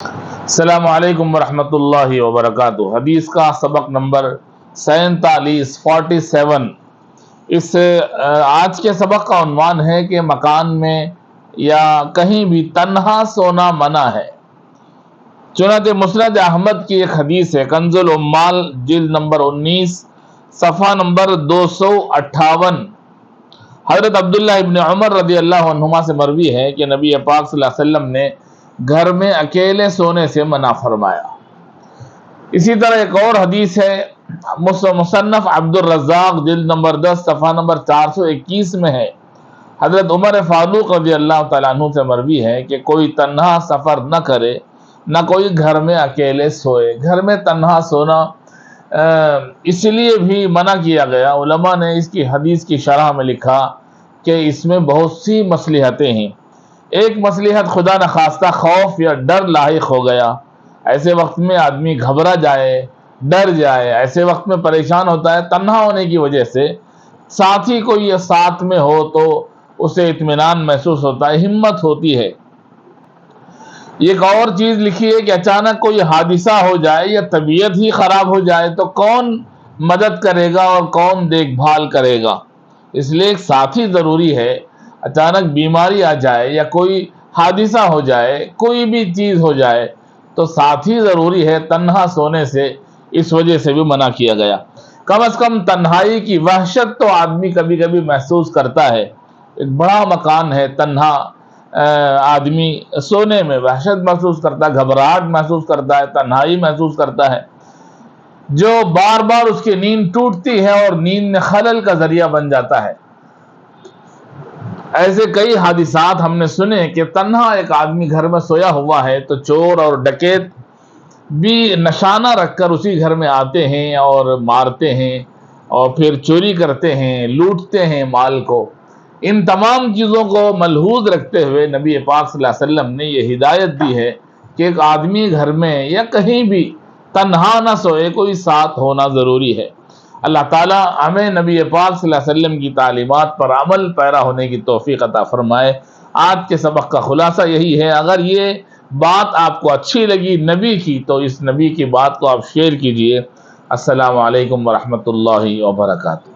السلام علیکم ورحمۃ اللہ وبرکاتہ۔ حدیث کا سبق نمبر 47 اس آج کے سبق کا عنوان ہے کہ مکان میں یا کہیں بھی تنہا سونا منع ہے۔ چنانچہ مسند احمد کی ایک حدیث ہے، کنز العمال جلد نمبر 19 صفحہ نمبر 258۔ حضرت عبداللہ ابن عمر رضی اللہ عنہما سے مروی ہے کہ نبی پاک صلی اللہ علیہ وسلم نے گھر میں اکیلے سونے سے منع فرمایا۔ اسی طرح ایک اور حدیث ہے، مصنف عبد الرزاق جلد نمبر 10 صفحہ نمبر 421 میں ہے، حضرت عمر فاروق رضی اللہ تعالیٰ عنہ سے مروی ہے کہ کوئی تنہا سفر نہ کرے، نہ کوئی گھر میں اکیلے سوئے۔ گھر میں تنہا سونا اس لیے بھی منع کیا گیا، علماء نے اس کی حدیث کی شرح میں لکھا کہ اس میں بہت سی مصلحتیں ہیں۔ ایک مصلحت خدا نخواستہ خوف یا ڈر لاحق ہو گیا، ایسے وقت میں آدمی گھبرا جائے، ڈر جائے، ایسے وقت میں پریشان ہوتا ہے تنہا ہونے کی وجہ سے۔ ساتھی کوئی ساتھ میں ہو تو اسے اطمینان محسوس ہوتا ہے، ہمت ہوتی ہے۔ ایک اور چیز لکھی ہے کہ اچانک کوئی حادثہ ہو جائے یا طبیعت ہی خراب ہو جائے تو کون مدد کرے گا اور کون دیکھ بھال کرے گا؟ اس لیے ایک ساتھی ضروری ہے۔ اچانک بیماری آ جائے یا کوئی حادثہ ہو جائے، کوئی بھی چیز ہو جائے تو ساتھی ضروری ہے۔ تنہا سونے سے اس وجہ سے بھی منع کیا گیا۔ کم از کم تنہائی کی وحشت تو آدمی کبھی کبھی محسوس کرتا ہے۔ ایک بڑا مکان ہے، تنہا آدمی سونے میں وحشت محسوس کرتا ہے، گھبراہٹ محسوس کرتا ہے، تنہائی محسوس کرتا ہے، جو بار بار اس کی نیند ٹوٹتی ہے اور نیند میں خلل کا ذریعہ بن جاتا ہے۔ ایسے کئی حادثات ہم نے سنے کہ تنہا ایک آدمی گھر میں سویا ہوا ہے تو چور اور ڈکیت بھی نشانہ رکھ کر اسی گھر میں آتے ہیں اور مارتے ہیں اور پھر چوری کرتے ہیں، لوٹتے ہیں مال کو۔ ان تمام چیزوں کو ملحوظ رکھتے ہوئے نبی پاک صلی اللہ علیہ وسلم نے یہ ہدایت دی ہے کہ ایک آدمی گھر میں یا کہیں بھی تنہا نہ سوئے، کوئی ساتھ ہونا ضروری ہے۔ اللہ تعالیٰ ہمیں نبی پاک صلی اللہ علیہ وسلم کی تعلیمات پر عمل پیرا ہونے کی توفیق عطا فرمائے۔ آج کے سبق کا خلاصہ یہی ہے، اگر یہ بات آپ کو اچھی لگی نبی کی تو اس نبی کی بات کو آپ شیئر کیجئے۔ السلام علیکم ورحمۃ اللہ وبرکاتہ۔